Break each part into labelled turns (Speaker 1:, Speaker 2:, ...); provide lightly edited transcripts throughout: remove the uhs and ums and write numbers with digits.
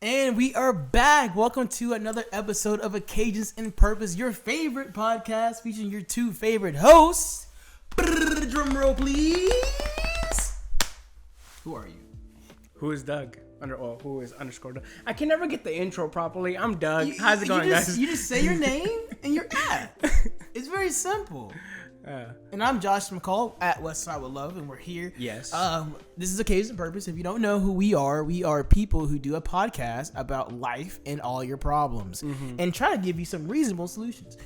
Speaker 1: And we are back. Welcome to another episode of Occasions in Purpose, your favorite podcast featuring your two favorite hosts. Drum roll, please. Who are you?
Speaker 2: Who is Doug? Who is underscore Doug? I can never get the intro properly. I'm Doug. How's it going, guys?
Speaker 1: You just say your name and you're at. It's very simple. And I'm Josh McCall at Westside with Love, and we're here.
Speaker 2: Yes.
Speaker 1: This is Occasions in Purpose. If you don't know who we are people who do a podcast about life and all your problems, and try to give you some reasonable solutions.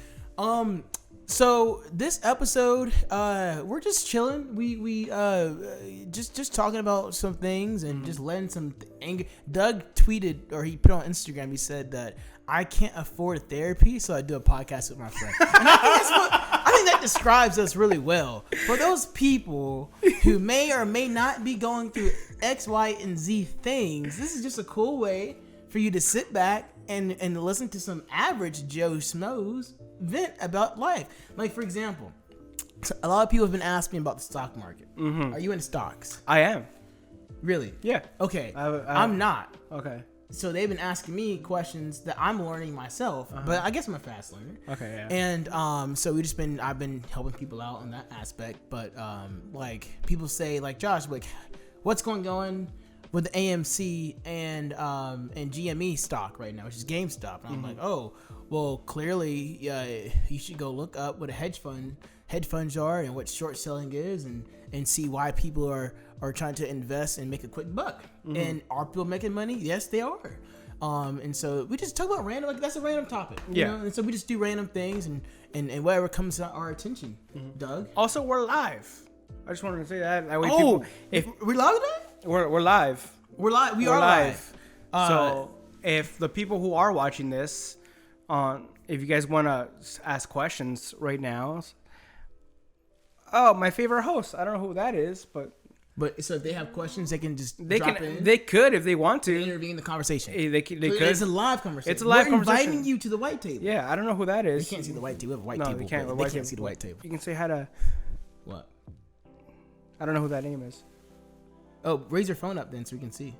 Speaker 1: So this episode, we're just chilling. We just talking about some things and just letting some anger. Doug tweeted, or he put on Instagram. He said that I can't afford therapy, so I do a podcast with my friend. And I think that describes us really well. For those people who may or may not be going through X, Y, and Z things, this is just a cool way for you to sit back and listen to some average Joe Schmoes vent about life. Like, for example, a lot of people have been asking me about the stock market. Are you in stocks?
Speaker 2: I am.
Speaker 1: Really?
Speaker 2: Yeah.
Speaker 1: Okay. I'm not.
Speaker 2: Okay.
Speaker 1: So they've been asking me questions that I'm learning myself, but I guess I'm a fast learner.
Speaker 2: Okay, yeah.
Speaker 1: And so I've been helping people out on that aspect. But like people say, like Josh, like what's going on with the AMC and GME stock right now, which is GameStop. And I'm like, oh, well, clearly you should go look up what a hedge funds are and what short selling is, and see why people are trying to invest and make a quick buck. And are people making money? Yes, they are. And so we just talk about random, like that's a random topic. You know? And so we just do random things and whatever comes to our attention. Doug?
Speaker 2: Also, we're live. I just wanted to say that. That way
Speaker 1: if we're live today?
Speaker 2: We're live.
Speaker 1: We're live. We are live.
Speaker 2: So if the people who are watching this, if you guys want to ask questions right now, my favorite host. I don't know who that is, but
Speaker 1: so if they have questions, they can just
Speaker 2: drop
Speaker 1: in.
Speaker 2: They could if they want to
Speaker 1: intervene in the conversation.
Speaker 2: They could.
Speaker 1: It's a live conversation.
Speaker 2: It's a live conversation.
Speaker 1: We're inviting you to the white table.
Speaker 2: Yeah, I don't know who that is.
Speaker 1: They can't see the white table. We have a white
Speaker 2: no,
Speaker 1: table.
Speaker 2: They can't.
Speaker 1: They can't see the white table.
Speaker 2: You can say hi to.
Speaker 1: What?
Speaker 2: I don't know who that name is.
Speaker 1: Oh, raise your phone up then so we can see.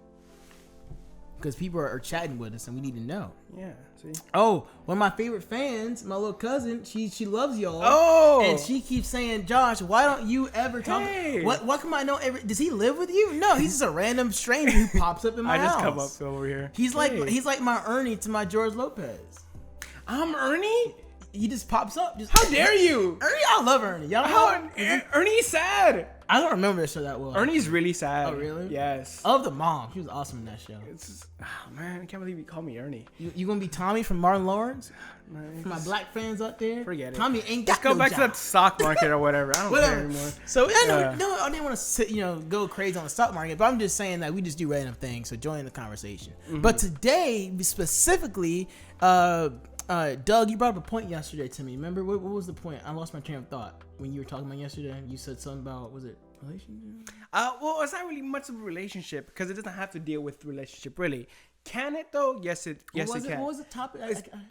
Speaker 1: Because people are chatting with us and we need to know.
Speaker 2: Yeah, see?
Speaker 1: Oh, one of my favorite fans, my little cousin, she loves y'all.
Speaker 2: Oh!
Speaker 1: And she keeps saying, Josh, why don't you ever talk?
Speaker 2: Hey.
Speaker 1: What come I know? Does he live with you? No, he's just a random stranger who pops up in my house.
Speaker 2: I just come up over here.
Speaker 1: He's like my Ernie to my George Lopez.
Speaker 2: I'm Ernie?
Speaker 1: He just pops up.
Speaker 2: How dare you?
Speaker 1: Ernie, I love Ernie. Y'all know
Speaker 2: Ernie's sad.
Speaker 1: I don't remember that show that well.
Speaker 2: Ernie's really sad.
Speaker 1: Oh, really?
Speaker 2: Yes.
Speaker 1: I love the mom. She was awesome in that show.
Speaker 2: Man, I can't believe you called me Ernie.
Speaker 1: You gonna be Tommy from Martin Lawrence?
Speaker 2: Man,
Speaker 1: For my black fans out there?
Speaker 2: Forget it.
Speaker 1: Tommy ain't got
Speaker 2: Let's go
Speaker 1: no
Speaker 2: back
Speaker 1: job.
Speaker 2: to the stock market or whatever. I don't care anymore.
Speaker 1: So I didn't want to go crazy on the stock market, but I'm just saying that we just do random things. So join the conversation. But today, specifically, Doug, you brought up a point yesterday to me. Remember what was the point? I lost my train of thought when you were talking about yesterday. You said something about, was it relationship?
Speaker 2: Well, it's not really much of a relationship because it doesn't have to deal with relationship really. Can it though? Yes, it can.
Speaker 1: What was the topic?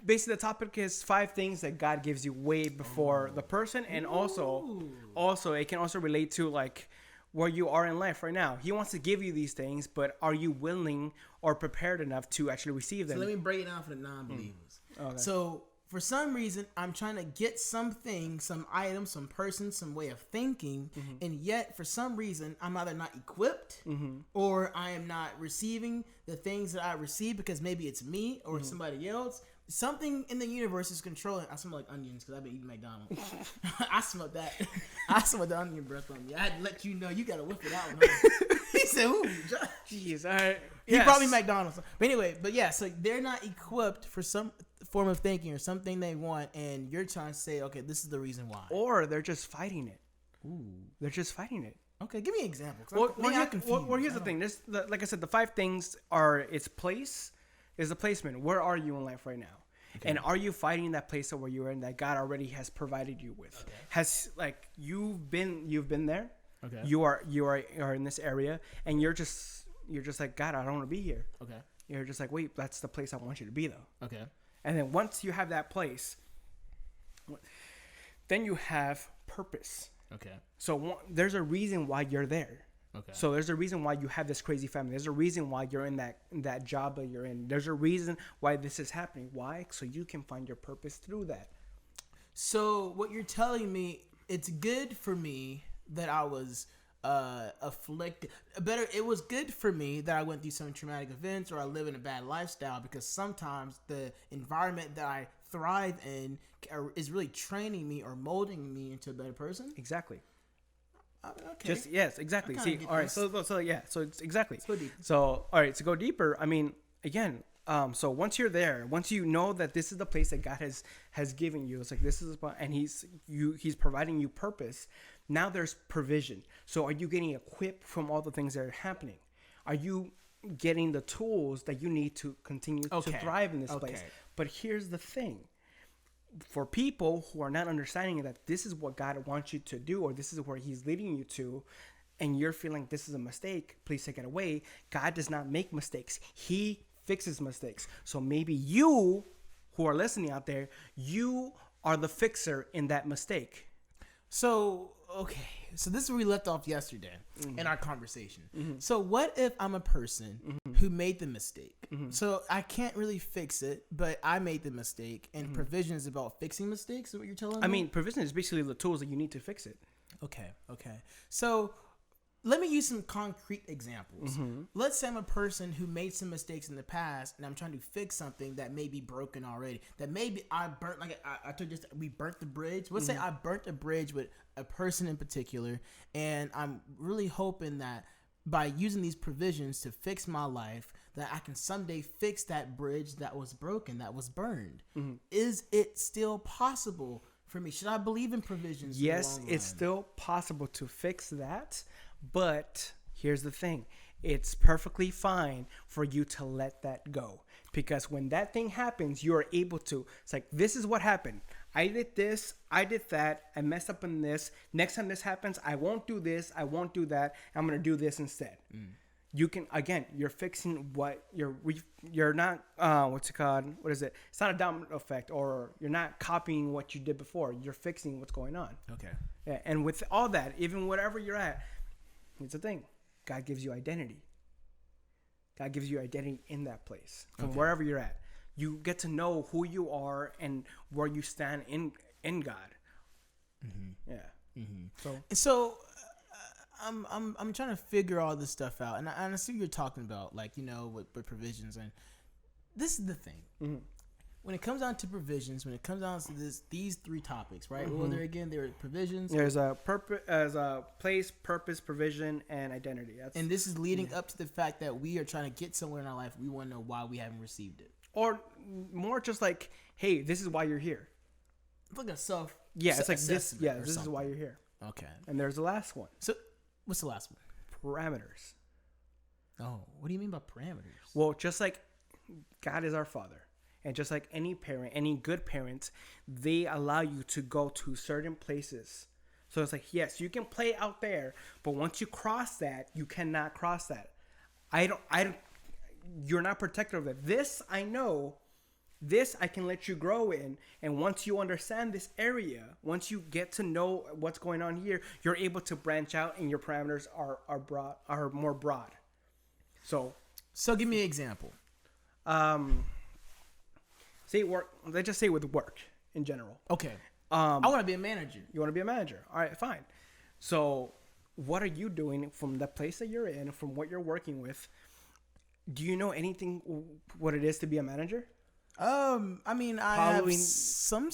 Speaker 2: Basically, the topic is 5 things that God gives you way before the person, and also it can also relate to like where you are in life right now. He wants to give you these things, but are you willing or prepared enough to actually receive them?
Speaker 1: So let me break it down for the non-believers.
Speaker 2: Okay.
Speaker 1: So for some reason, I'm trying to get something, some item, some person, some way of thinking, and yet for some reason, I'm either not equipped or I am not receiving the things that I receive because maybe it's me or somebody else. Something in the universe is controlling. I smell like onions because I've been eating McDonald's. I smell that. I smell the onion breath on me. I had to let you know you got to whip it out. He said, ooh,
Speaker 2: jeez, all right.
Speaker 1: He brought me McDonald's. But anyway, so they're not equipped for some form of thinking or something they want, and you're trying to say, okay, this is the reason why.
Speaker 2: Or they're just fighting it.
Speaker 1: Ooh.
Speaker 2: They're just fighting it.
Speaker 1: Okay, give me an example.
Speaker 2: Here's the thing. Like I said, the 5 things are its place is the placement. Where are you in life right now? Okay. And are you fighting that place where you're in that God already has provided you with? Okay. Has like you've been there. Okay. You are in this area, and you're just like, God, I don't want to be here. Okay. You're just like, wait, that's the place I want you to be though. Okay. And then once you have that place, then you have purpose. Okay. So there's a reason why you're there.
Speaker 1: Okay.
Speaker 2: So there's a reason why you have this crazy family. There's a reason why you're in that job that you're in. There's a reason why this is happening. Why? So you can find your purpose through that.
Speaker 1: So what you're telling me, it's good for me that I was afflicted. It was good for me that I went through some traumatic events or I live in a bad lifestyle, because sometimes the environment that I thrive in is really training me or molding me into a better person.
Speaker 2: Exactly.
Speaker 1: Okay.
Speaker 2: Yes, exactly. See, all right. So it's exactly.
Speaker 1: Let's go deep.
Speaker 2: So all right, to go deeper, I mean, again, so once you're there, once you know that this is the place that God has given you, it's like this is a spot, and He's providing you purpose. Now there's provision. So are you getting equipped from all the things that are happening? Are you getting the tools that you need to continue to thrive in this place? But here's the thing. For people who are not understanding that this is what God wants you to do, or this is where He's leading you to, and you're feeling this is a mistake, please take it away. God does not make mistakes. He fixes mistakes. So maybe you who are listening out there, you are the fixer in that mistake.
Speaker 1: So this is where we left off yesterday in our conversation. So what if I'm a person who made the mistake? So I can't really fix it, but I made the mistake, and provision is about fixing mistakes, is what you're telling me?
Speaker 2: I mean, provision is basically the tools that you need to fix it.
Speaker 1: Okay. So let me use some concrete examples. Let's say I'm a person who made some mistakes in the past, and I'm trying to fix something that may be broken already. That maybe I burnt, like I told you, we burnt the bridge. Let's say I burnt a bridge with a person in particular, and I'm really hoping that by using these provisions to fix my life, that I can someday fix that bridge that was broken, that was burned. Is it still possible for me? Should I believe in provisions?
Speaker 2: Yes, it's still possible to fix that. But here's the thing. It's perfectly fine for you to let that go. Because when that thing happens, you are able to. It's like, this is what happened. I did this. I did that. I messed up in this. Next time this happens, I won't do this. I won't do that. I'm going to do this instead. You can, again, you're fixing what you're not, what's it called? What is it? It's not a domino effect, or you're not copying what you did before. You're fixing what's going on.
Speaker 1: Okay.
Speaker 2: Yeah, and with all that, even whatever you're at, here's the thing. God gives you identity. God gives you identity in that place. From wherever you're at. You get to know who you are and where you stand in God. Yeah.
Speaker 1: So I'm trying to figure all this stuff out, and I see what you're talking about, like, you know, with provisions, and this is the thing. When it comes down to provisions, when it comes down to these three topics, right? Well, there are provisions.
Speaker 2: There's a purpose, as a place, purpose, provision, and identity.
Speaker 1: And this is leading up to the fact that we are trying to get somewhere in our life. We want to know why we haven't received it,
Speaker 2: or more just like, hey, this is why you're here.
Speaker 1: It's like a self.
Speaker 2: Yeah, it's like this. Yeah, this is why you're here.
Speaker 1: Okay.
Speaker 2: And there's the last one.
Speaker 1: So, what's the last one?
Speaker 2: Parameters.
Speaker 1: Oh, what do you mean by parameters?
Speaker 2: Well, just like God is our Father. And just like any parent, any good parent, they allow you to go to certain places. So it's like, yes, you can play out there, but once you cross that, you cannot cross that. You're not protected of it. This I know, this I can let you grow in. And once you understand this area, once you get to know what's going on here, you're able to branch out, and your parameters are more broad. So
Speaker 1: give me an example.
Speaker 2: Let's just say with work in general.
Speaker 1: Okay. I want to be a manager.
Speaker 2: You want to be a manager. All right, fine. So what are you doing from the place that you're in, from what you're working with? Do you know anything what it is to be a manager?
Speaker 1: I mean, I have some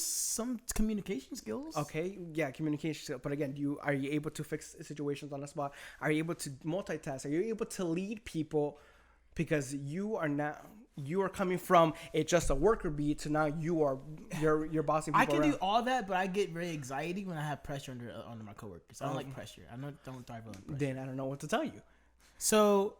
Speaker 1: communication skills.
Speaker 2: Okay, yeah, communication skills. But again, are you able to fix situations on the spot? Are you able to multitask? Are you able to lead people? Because you are coming from just a worker bee to now you're bossing people
Speaker 1: I can
Speaker 2: around.
Speaker 1: do all that, but I get very anxiety when I have pressure under my coworkers. I don't like pressure. I don't thrive on pressure.
Speaker 2: Then I don't know what to tell you.
Speaker 1: So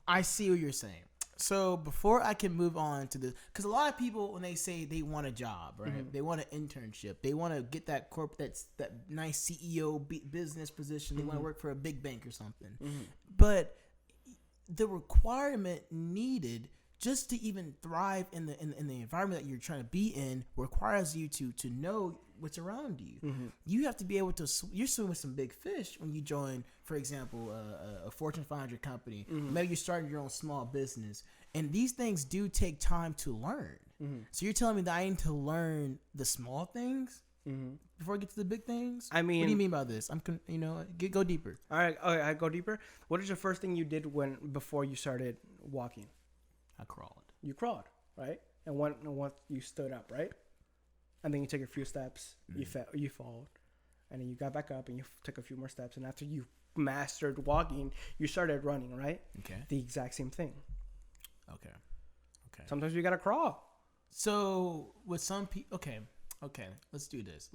Speaker 1: I see what you're saying. So before I can move on to this, because a lot of people, when they say they want a job, right? They want an internship. They want to get that that nice CEO business position. They want to work for a big bank or something. But the requirement needed just to even thrive in the environment that you're trying to be in requires you to know what's around you. You have to be able to. You're swimming with some big fish when you join, for example, a Fortune 500 company. Maybe you're starting your own small business, and these things do take time to learn. So you're telling me that I need to learn the small things before I get to the big things?
Speaker 2: I mean,
Speaker 1: what do you mean by this? Go deeper.
Speaker 2: All right, I go deeper. What is the first thing you did before you started walking?
Speaker 1: I crawled.
Speaker 2: You crawled, right? And once you stood up, right? And then you took a few steps. You followed, and then you got back up and you took a few more steps. And after you mastered walking, you started running, right?
Speaker 1: Okay.
Speaker 2: The exact same thing.
Speaker 1: Okay.
Speaker 2: Sometimes you gotta crawl.
Speaker 1: So with some people, okay, let's do this.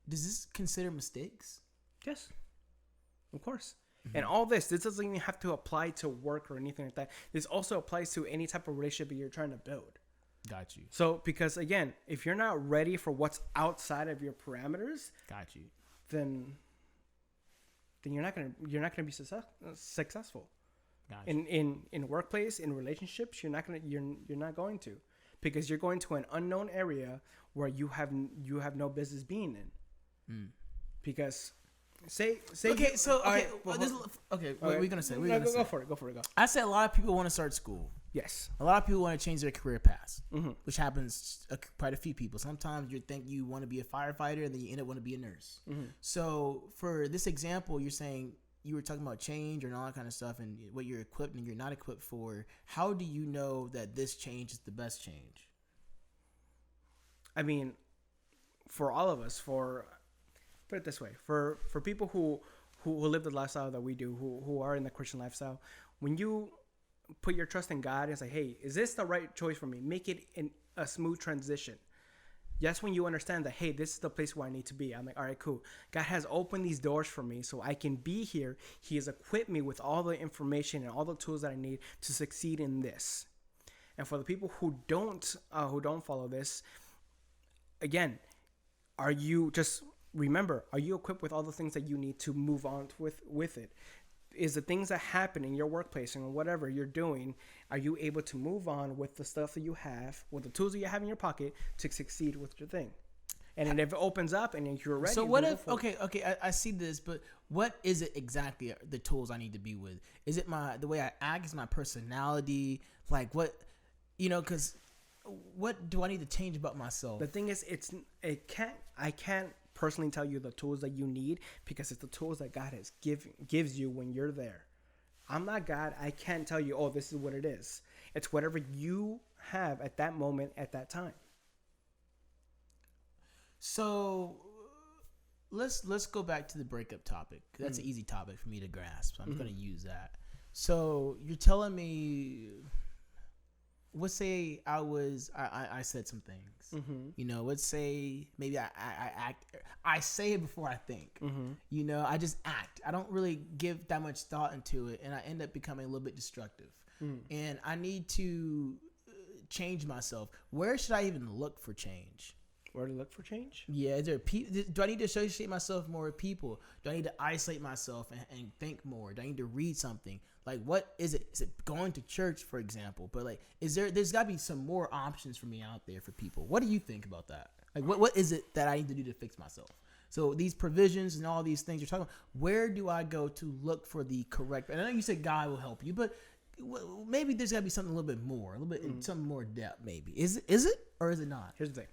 Speaker 1: Does this consider mistakes?
Speaker 2: Yes, of course. And all this doesn't even have to apply to work or anything like that. This also applies to any type of relationship that you're trying to build.
Speaker 1: Got you.
Speaker 2: So, because again, if you're not ready for what's outside of your parameters,
Speaker 1: Got you.
Speaker 2: then you're not gonna be successful.
Speaker 1: Got you.
Speaker 2: In workplace, in relationships, you're not going to, because you're going to an unknown area where you have no business being in. Because say
Speaker 1: okay,
Speaker 2: you,
Speaker 1: so
Speaker 2: all
Speaker 1: okay,
Speaker 2: right,
Speaker 1: what are we gonna say?
Speaker 2: Go for it. Go.
Speaker 1: I said a lot of people want to start school.
Speaker 2: Yes.
Speaker 1: A lot of people want to change their career paths, which happens quite a few people. Sometimes you think you want to be a firefighter, and then you end up want to be a nurse. So for this example, you're saying you were talking about change and all that kind of stuff, and what you're equipped and you're not equipped for. How do you know that this change is the best change?
Speaker 2: I mean, for all of us, put it this way, for people who live the lifestyle that we do, who are in the Christian lifestyle, when you put your trust in God and say, hey, is this the right choice for me? Make it a smooth transition. That's when you understand that, hey, this is the place where I need to be. I'm like, all right, cool. God has opened these doors for me so I can be here. He has equipped me with all the information and all the tools that I need to succeed in this. And for the people who don't follow this, again, are you equipped with all the things that you need to move on with it? Is the things that happen in your workplace and whatever you're doing, are you able to move on with the stuff that you have, with the tools that you have in your pocket to succeed with your thing? And if it opens up and you're ready.
Speaker 1: So what if, okay, I see this, but what is it exactly, the tools I need to be with? Is it the way I act? Is my personality? Like what, because what do I need to change about myself?
Speaker 2: The thing is, I can't personally tell you the tools that you need, because it's the tools that God has gives you when you're there. I'm not God. I can't tell you, oh, this is what it is. It's whatever you have at that moment, at that time.
Speaker 1: So let's go back to the breakup topic. That's an easy topic for me to grasp. So I'm going to use that. So you're telling me, let's say I said some things, let's say maybe I say it before I think, I just act. I don't really give that much thought into it, and I end up becoming a little bit destructive. And I need to change myself. Where should I even look for change?
Speaker 2: Where to look for change?
Speaker 1: Yeah, do I need to associate myself more with people? Do I need to isolate myself and think more? Do I need to read something? Like, what is it? Is it going to church, for example? But like, there's got to be some more options for me out there for people. What do you think about that? Like, what is it that I need to do to fix myself? So these provisions and all these things you're talking about, where do I go to look for the correct? And I know you said God will help you, but maybe there's got to be something a little bit more, some more depth. Maybe is it or is it not?
Speaker 2: Here's the thing.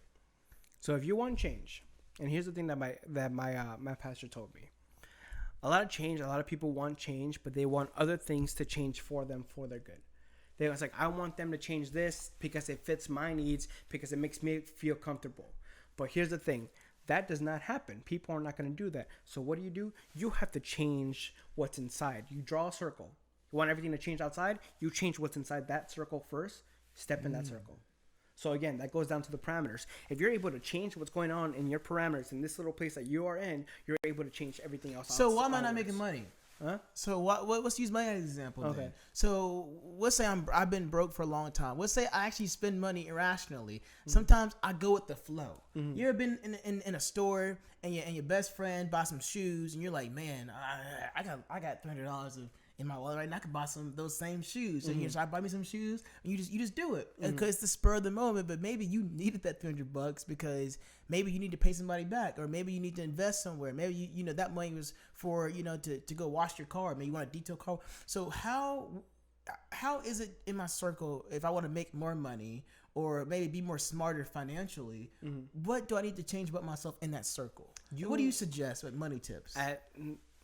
Speaker 2: So if you want change, and here's the thing that my pastor told me. A lot of people want change, but they want other things to change for them for their good. They was like, I want them to change this because it fits my needs, because it makes me feel comfortable. But here's the thing. That does not happen. People are not going to do that. So what do? You have to change what's inside. You draw a circle. You want everything to change outside? You change what's inside that circle first. Step in that circle. So again, that goes down to the parameters. If you're able to change what's going on in your parameters in this little place that you are in, you're able to change everything else.
Speaker 1: So why am I not making money?
Speaker 2: Huh?
Speaker 1: So let's use my example.
Speaker 2: Okay.
Speaker 1: Then. So let's say I've been broke for a long time. Let's say I actually spend money irrationally. Sometimes I go with the flow. You ever been in a store and your best friend buy some shoes and you're like, man, I got $300 in my wallet right now, I could buy some those same shoes. So so I buy me some shoes, and you just do it because it's the spur of the moment. But maybe you needed that $300 because maybe you need to pay somebody back, or maybe you need to invest somewhere. Maybe you know that money was for to go wash your car. Maybe you want a detail car. So how is it in my circle if I want to make more money or maybe be more smarter financially? What do I need to change about myself in that circle? What do you suggest with money tips?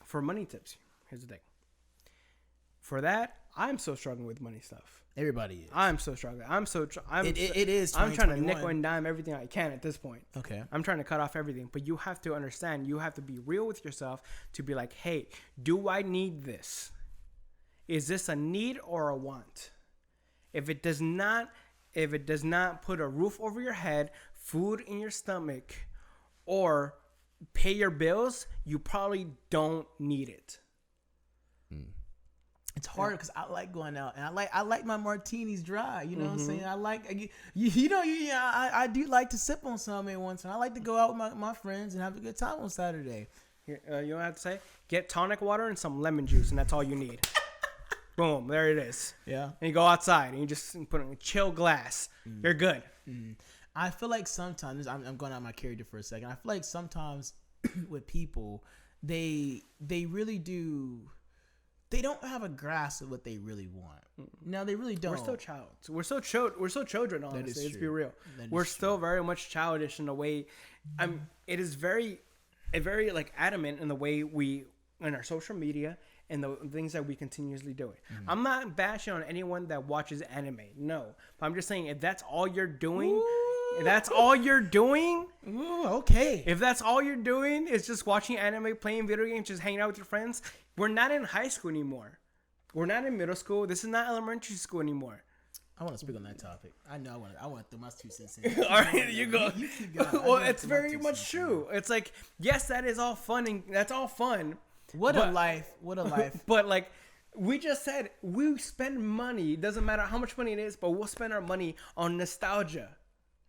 Speaker 2: For money tips, here's the thing. For that, I'm so struggling with money stuff.
Speaker 1: Everybody is.
Speaker 2: I'm so struggling.
Speaker 1: It is.
Speaker 2: I'm trying to nickel and dime everything I can at this point.
Speaker 1: Okay.
Speaker 2: I'm trying to cut off everything, but you have to understand. You have to be real with yourself to be like, hey, do I need this? Is this a need or a want? If it does not put a roof over your head, food in your stomach, or pay your bills, you probably don't need it.
Speaker 1: It's hard because I like going out and I like my martinis dry. You know what I'm saying? I like I do like to sip on something once, and I like to go out with my friends and have a good time on Saturday.
Speaker 2: Here, you know what I have to say? Get tonic water and some lemon juice, and that's all you need. Boom, there it is.
Speaker 1: Yeah.
Speaker 2: And you go outside and you just put in a chill glass. You're good.
Speaker 1: I feel like sometimes I'm going out of my character for a second. I feel like sometimes with people, they really do. They don't have a grasp of what they really want. No, they really don't.
Speaker 2: We're still child. We're still children. Honestly, let's be real. We're still very much childish in the way. It is very like adamant in the way we in our social media and the things that we continuously do it. I'm not bashing on anyone that watches anime. No, but I'm just saying if that's all you're doing. If that's all you're doing,
Speaker 1: okay.
Speaker 2: If that's all you're doing is just watching anime, playing video games, just hanging out with your friends, we're not in high school anymore. We're not in middle school. This is not elementary school anymore.
Speaker 1: I want to speak on that topic. I know I want to throw my 2 cents in.
Speaker 2: All right, you go.
Speaker 1: You keep going.
Speaker 2: Well, it's very much true. It's like, yes, that is all fun, and that's all fun.
Speaker 1: What a life.
Speaker 2: But like we just said, we spend money. It doesn't matter how much money it is, but we'll spend our money on nostalgia.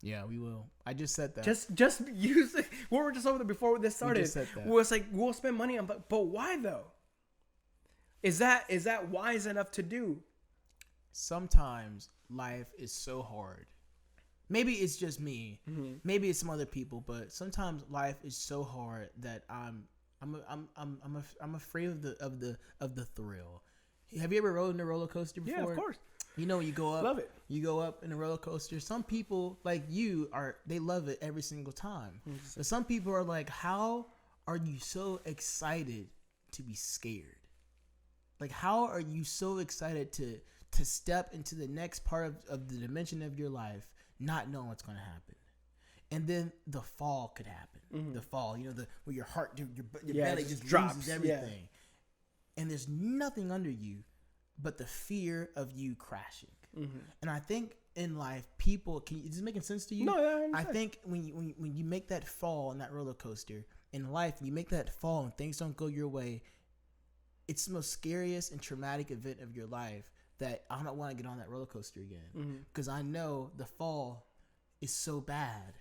Speaker 1: Yeah, we will. I just said that.
Speaker 2: Just use it. We were just over there before this started.
Speaker 1: We just said that.
Speaker 2: Was like we'll spend money on, but why though? Is that wise enough to do?
Speaker 1: Sometimes life is so hard. Maybe it's just me. Maybe it's some other people, but sometimes life is so hard that I'm afraid of the thrill. Have you ever rode in a roller coaster before?
Speaker 2: Yeah, of course.
Speaker 1: You know, you go up.
Speaker 2: Love it.
Speaker 1: You go up in a roller coaster. Some people like they love it every single time. But some people are like, how are you so excited to be scared? Like, how are you so excited to step into the next part of the dimension of your life, not knowing what's going to happen? And then the fall could happen. The fall, where your heart, your belly just drops everything. Yeah. And there's nothing under you but the fear of you crashing. And I think in life, people is this making sense to you?
Speaker 2: No, yeah,
Speaker 1: I think when you make that fall on that roller coaster in life, you make that fall and things don't go your way. It's the most scariest and traumatic event of your life that I don't want to get on that roller coaster again because I know the fall is so bad.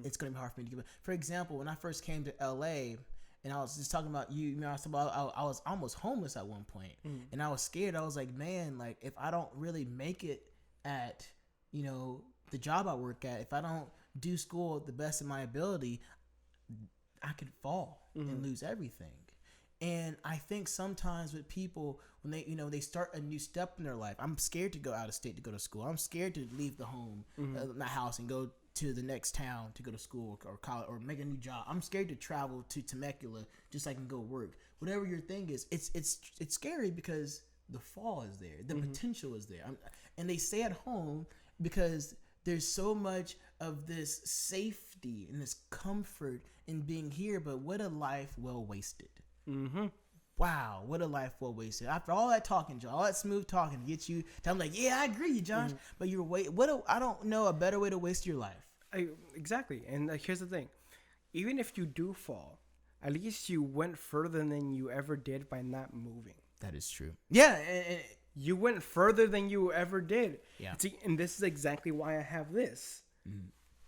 Speaker 1: It's gonna be hard for me to give up. For example, when I first came to LA. And I was just talking about I was almost homeless at one point, and I was scared. I was like, man, like if I don't really make it at, the job I work at, if I don't do school the best of my ability, I could fall and lose everything. And I think sometimes with people when they start a new step in their life, I'm scared to go out of state to go to school. I'm scared to leave the home, my house, and go to the next town to go to school or college or make a new job. I'm scared to travel to Temecula just so I can go work. Whatever your thing is, it's scary because the fall is there, the potential is there, and they stay at home because there's so much of this safety and this comfort in being here. But what a life well wasted. Wow, what a life well wasted. After all that talking, John, all that smooth talking to get you, I'm like, yeah, I agree, Josh. But I don't know a better way to waste your life.
Speaker 2: Exactly. And here's the thing. Even if you do fall, at least you went further than you ever did by not moving.
Speaker 1: That is true. Yeah. And
Speaker 2: you went further than you ever did.
Speaker 1: Yeah.
Speaker 2: See, and this is exactly why I have this.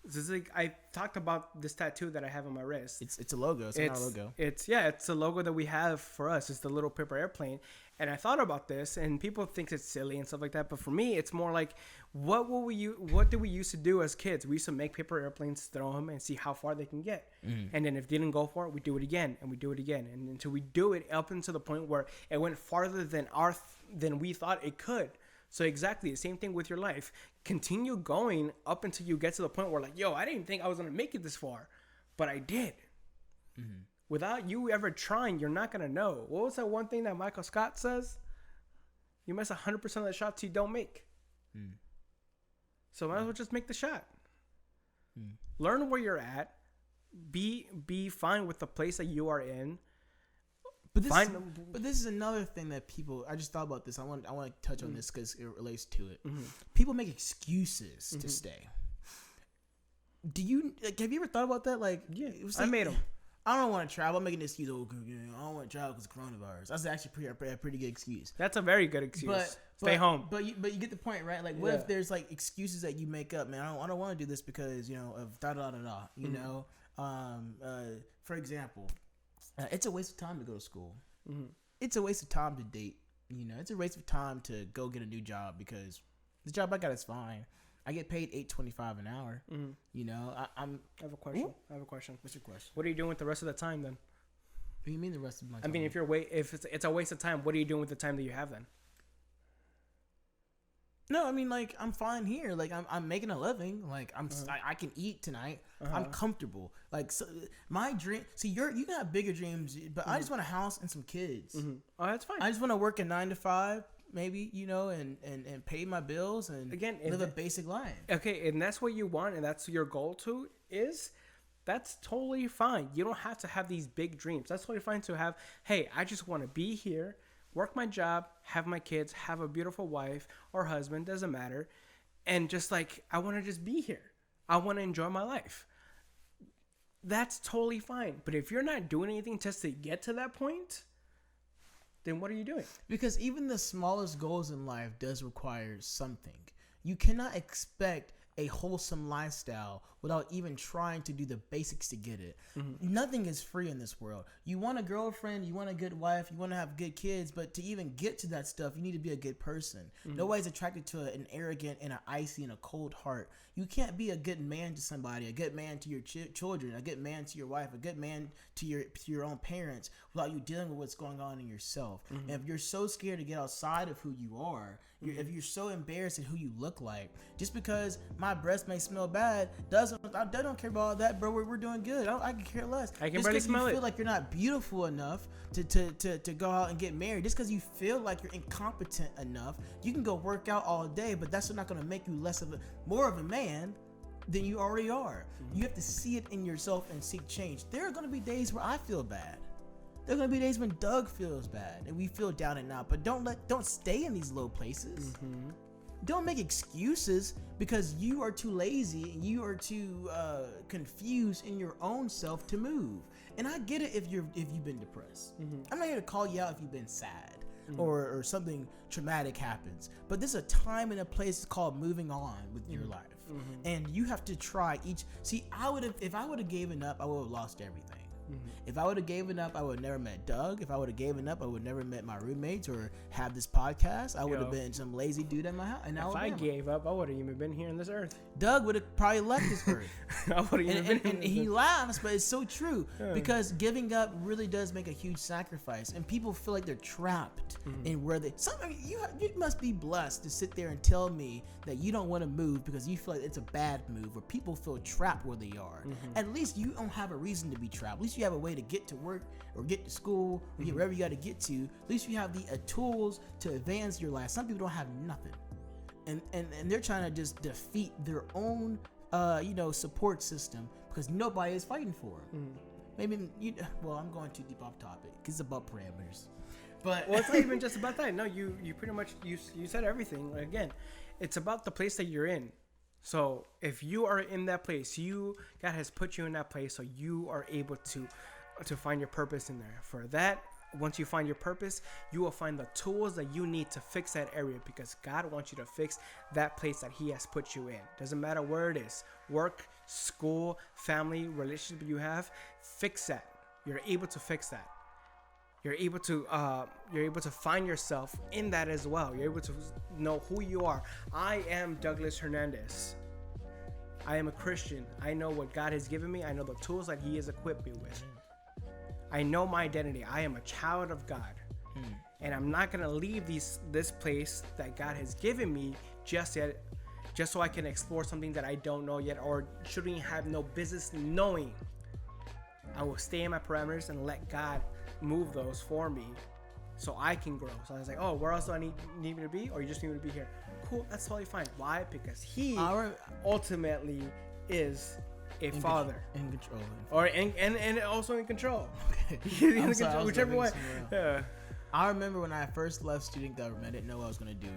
Speaker 2: This is like I talked about this tattoo that I have on my wrist.
Speaker 1: It's a logo. It's not a logo.
Speaker 2: It's a logo that we have for us. It's the little paper airplane. And I thought about this, and people think it's silly and stuff like that. But for me, it's more like, what did we used to do as kids? We used to make paper airplanes, throw them, and see how far they can get. And then if they didn't go for it, we do it again, and we do it again, and until we do it up until the point where it went farther than we thought it could. So exactly the same thing with your life. Continue going up until you get to the point where like, yo, I didn't think I was gonna make it this far, but I did. Without you ever trying, you're not going to know. What was that one thing that Michael Scott says? You miss 100% of the shots you don't make. So might as well just make the shot. Learn where you're at. Be fine with the place that you are in.
Speaker 1: But this is another thing that people. I just thought about this. I want to touch on this because it relates to it. People make excuses to stay. Have you ever thought about that? Like,
Speaker 2: Yeah,
Speaker 1: it was
Speaker 2: I made them.
Speaker 1: I don't want to travel. I'm making an excuse. Oh, I don't want to travel because of coronavirus. That's actually a pretty good excuse.
Speaker 2: That's a very good excuse. Stay home.
Speaker 1: But you get the point, right? Like, what if there's like excuses that you make up? Man, I don't want to do this because of da da da da. You know, for example, it's a waste of time to go to school. It's a waste of time to date. It's a waste of time to go get a new job because the job I got is fine. I get paid $8.25 an hour. I
Speaker 2: have a question.
Speaker 1: What's your question?
Speaker 2: What are you doing with the rest of the time then?
Speaker 1: What do you mean the rest of my time?
Speaker 2: I mean, if it's a waste of time, what are you doing with the time that you have then?
Speaker 1: No, I mean, like, I'm fine here. Like, I'm making a living. Like, I can eat tonight. I'm comfortable. Like, so my dream. See, you can have bigger dreams, but I just want a house and some kids.
Speaker 2: Oh, that's fine.
Speaker 1: I just want to work a 9 to 5. Maybe, and pay my bills and
Speaker 2: again
Speaker 1: live a basic life.
Speaker 2: Okay, and that's what you want, and that's your goal too. That's totally fine. You don't have to have these big dreams. That's totally fine to have. Hey, I just want to be here, work my job, have my kids, have a beautiful wife or husband, doesn't matter, and just like I want to just be here. I want to enjoy my life. That's totally fine. But if you're not doing anything just to get to that point, then what are you doing? Because
Speaker 1: even the smallest goals in life does require something. You cannot expect a wholesome lifestyle without even trying to do the basics to get it. Nothing is free in this world. You want a girlfriend, you want a good wife, you want to have good kids, but to even get to that stuff, you need to be a good person. Nobody's attracted to an arrogant and an icy and a cold heart. You can't be a good man to somebody, a good man to your children, a good man to your wife, a good man to your own parents without you dealing with what's going on in yourself. And if you're so scared to get outside of who you are, if you're so embarrassed at who you look like, just because my breath may smell bad, I don't care about all that, bro. We're doing good. I can care less.
Speaker 2: I can barely smell it.
Speaker 1: You feel like you're not beautiful enough to go out and get married. Just because you feel like you're incompetent enough, you can go work out all day, but that's not going to make you more of a man than you already are. You have to see it in yourself and seek change. There are going to be days where I feel bad. There are going to be days when Doug feels bad and we feel down and out, but don't stay in these low places. Don't make excuses because you are too lazy and you are too confused in your own self to move. And I get it if you've been depressed. I'm not here to call you out if you've been sad or something traumatic happens. But there's a time and a place called moving on with your life. And you have to try each. See, if I would have given up, I would have lost everything. If I would have given up, I would have never met Doug. If I would have given up, I would have never met my roommates or have this podcast. I would have been some lazy dude at my house. If
Speaker 2: I gave up, I would have even been here on this earth.
Speaker 1: Doug would have probably left this earth.
Speaker 2: I would have even been.
Speaker 1: And he laughs, but it's so true because giving up really does make a huge sacrifice, and people feel like they're trapped in where they. You must be blessed to sit there and tell me that you don't want to move because you feel like it's a bad move, or people feel trapped where they are. At least you don't have a reason to be trapped. At least you have a way to get to work or get to school or get wherever you got to get to. At least you have the tools to advance your life. Some people don't have nothing, and they're trying to just defeat their own support system because nobody is fighting for them. Maybe I'm going too deep off topic because it's about parameters. But
Speaker 2: it's not even just about that. No, you pretty much you said everything. Again, it's about the place that you're in. So if you are in that place, God has put you in that place, so you are able to find your purpose in there. For that, once you find your purpose, you will find the tools that you need to fix that area, because God wants you to fix that place that he has put you in. Doesn't matter where it is, work, school, family, relationship you have, fix that. You're able to fix that. You're able to find yourself in that as well. You're able to know who you are. I am Douglas Hernandez. I am a Christian. I know what God has given me. I know the tools that he has equipped me with. I know my identity. I am a child of God. And I'm not going to leave this place that God has given me just yet, just so I can explore something that I don't know yet, or shouldn't have no business knowing. I will stay in my parameters and let God move those for me so I can grow. So I was like, oh, where else do I need me to be? Or you just need me to be here? Cool, that's totally fine. Why? Because he ultimately is a father.
Speaker 1: In control.
Speaker 2: Or and also in control.
Speaker 1: Okay.
Speaker 2: In control, whichever way. Yeah.
Speaker 1: I remember when I first left student government, I didn't know what I was going to do,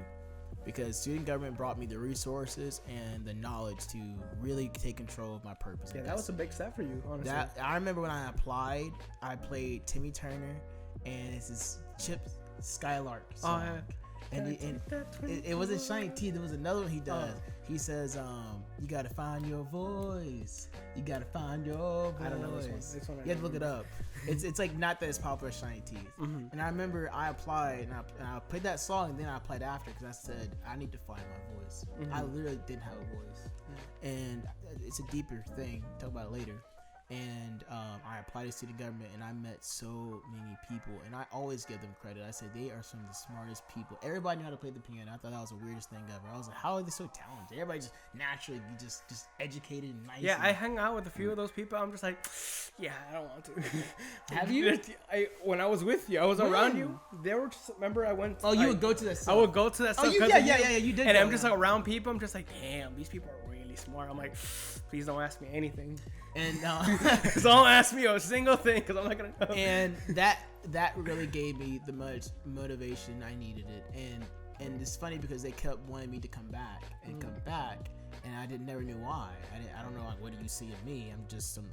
Speaker 1: because student government brought me the resources and the knowledge to really take control of my purpose.
Speaker 2: Yeah, that was a big step for you, honestly.
Speaker 1: I remember when I applied, I played Timmy Turner, and it's this Chip Skylark song. Oh, yeah. And it wasn't Shiny T. There was another one he does. He says, you gotta find your voice. You gotta find your voice.
Speaker 2: I don't know this one.
Speaker 1: You have to look it up. It's like not that it's popular as Shiny Teeth. Mm-hmm. And I remember I applied and I played that song, and then I applied after, because I said I need to find my voice. Mm-hmm. I literally didn't have a voice. Mm-hmm. And it's a deeper thing. Talk about it later. And I applied to student government, and I met so many people, and I always give them credit. I said they are some of the smartest people. Everybody knew how to play the piano. I thought that was the weirdest thing ever. I was like, how are they so talented? Everybody just naturally just educated and nice.
Speaker 2: Yeah, I hung out with a few of those people. I'm just like, yeah, I don't want to.
Speaker 1: Have you?
Speaker 2: When I was with you, I was around you. They were just, remember I went.
Speaker 1: Oh, you would go to that stuff.
Speaker 2: I would go to that stuff.
Speaker 1: Oh, yeah, you did.
Speaker 2: And I'm just like around people. I'm just like, damn, these people are really smart. I'm like, please don't ask me anything.
Speaker 1: And
Speaker 2: don't ask me a single thing, because I'm not gonna know.
Speaker 1: And that really gave me the much motivation I needed it. And it's funny because they kept wanting me to come back and come back, and I never knew why. I don't know, like, what do you see in me? I'm just some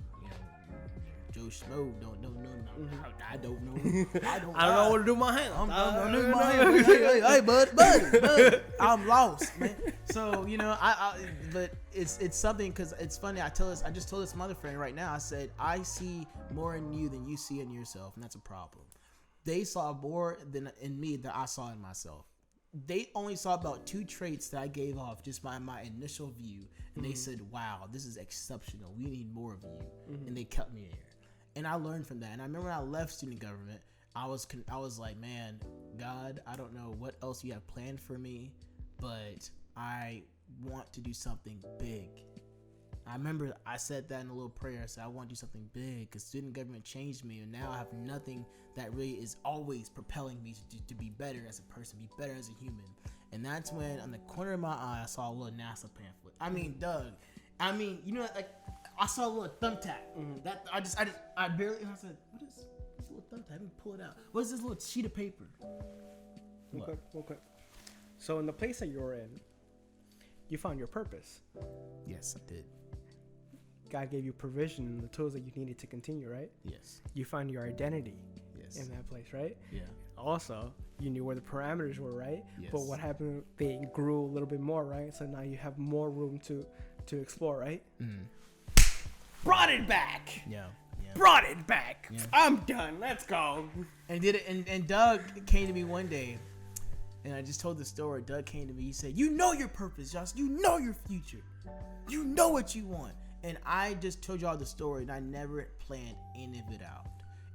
Speaker 1: Joe Schmo. Don't know. I don't know. I don't know
Speaker 2: what to do with my hand.
Speaker 1: Hey, bud. I'm lost, man. So but it's something, because it's funny. I just told this other friend right now. I said, I see more in you than you see in yourself, and that's a problem. They saw more in me than I saw in myself. They only saw about 2 traits that I gave off just by my initial view, and they said, wow, this is exceptional. We need more of you. And they kept me there. And I learned from that. And I remember when I left student government, I was like, man, God, I don't know what else you have planned for me, but I want to do something big. I remember I said that in a little prayer. I said, I want to do something big, because student government changed me, and now I have nothing that really is always propelling me to be better as a person, be better as a human. And that's when, on the corner of my eye, I saw a little NASA pamphlet. I mean, Doug, like, I saw a little thumbtack. Mm-hmm. That I said, what is this little thumbtack? Let me pull it out. What is this little sheet of paper?
Speaker 2: Real quick. So in the place that you're in, you found your purpose.
Speaker 1: Yes, I did.
Speaker 2: God gave you provision and the tools that you needed to continue, right?
Speaker 1: Yes.
Speaker 2: You found your identity.
Speaker 1: Yes.
Speaker 2: In that place, right?
Speaker 1: Yeah.
Speaker 2: Also, you knew where the parameters were, right?
Speaker 1: Yes.
Speaker 2: But what happened? They grew a little bit more, right? So now you have more room to explore, right?
Speaker 1: Mm.
Speaker 2: Brought it back.
Speaker 1: Yeah.
Speaker 2: Brought it back.
Speaker 1: Yeah.
Speaker 2: I'm done. Let's go.
Speaker 1: And did it. And Doug came to me one day, and I just told the story. Doug came to me. He said, "You know your purpose, Josh. You know your future. You know what you want." And I just told y'all the story, and I never planned any of it out.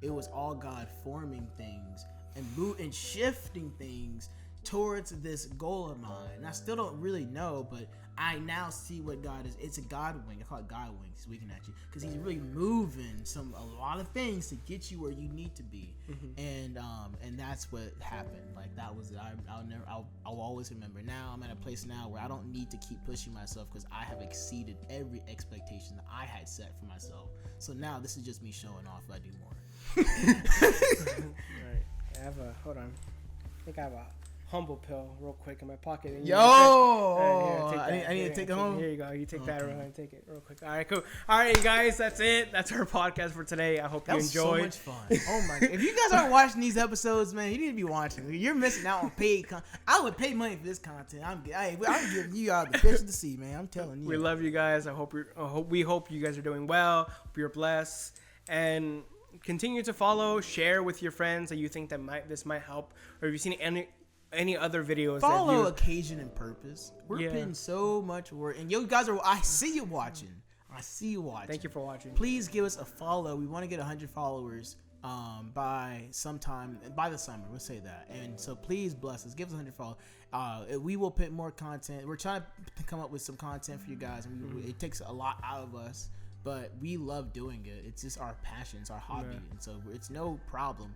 Speaker 1: It was all God forming things and shifting things towards this goal of mine. And I still don't really know, but I now see what God is. It's a God wing. I call it God wing. He's winking at you because He's really moving a lot of things to get you where you need to be. Mm-hmm. And that's what happened. Like, that was it. I'll always remember. Now I'm at a place now where I don't need to keep pushing myself because I have exceeded every expectation that I had set for myself. So now this is just me showing off if I do more.
Speaker 2: Right. Hold on. I think I have humble pill real quick in my pocket. And
Speaker 1: Yo, I need to take it home.
Speaker 2: Here you go. You take that and take it real quick. All right, cool. All right, you guys, that's it. That's our podcast for today. I hope you enjoyed.
Speaker 1: So much fun. Oh my god! If you guys aren't watching these episodes, man, you need to be watching. You're missing out on paid content. I would pay money for this content. I'm giving you all the pictures to see, man. I'm telling you.
Speaker 2: We love you guys. We hope you guys are doing well. Hope you're blessed, and continue to follow, share with your friends that you think that this might help, or if you've seen any other videos.
Speaker 1: Follow Occasion and Purpose. We're putting so much work, and you guys are. I see you watching.
Speaker 2: Thank you for watching.
Speaker 1: Please give us a follow. We want to get 100 followers by sometime by the summer. We'll say that. And so please bless us. Give us 100 followers. We will put more content. We're trying to come up with some content for you guys, and it takes a lot out of us, but we love doing it. It's just our passion. It's our hobby, and so it's no problem.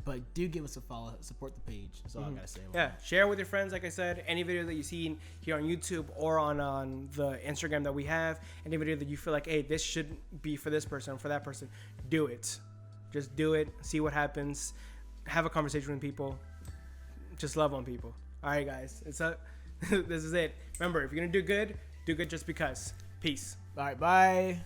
Speaker 1: But do give us a follow, support the page. That's all I gotta say.
Speaker 2: Share with your friends. Like I said, any video that you've seen here on YouTube or on the Instagram that we have, any video that you feel like, hey, this should be for this person or for that person, do it. Just do it. See what happens. Have a conversation with people. Just love on people. All right, guys. This is it. Remember, if you're gonna do good just because. Peace.
Speaker 1: All right, bye.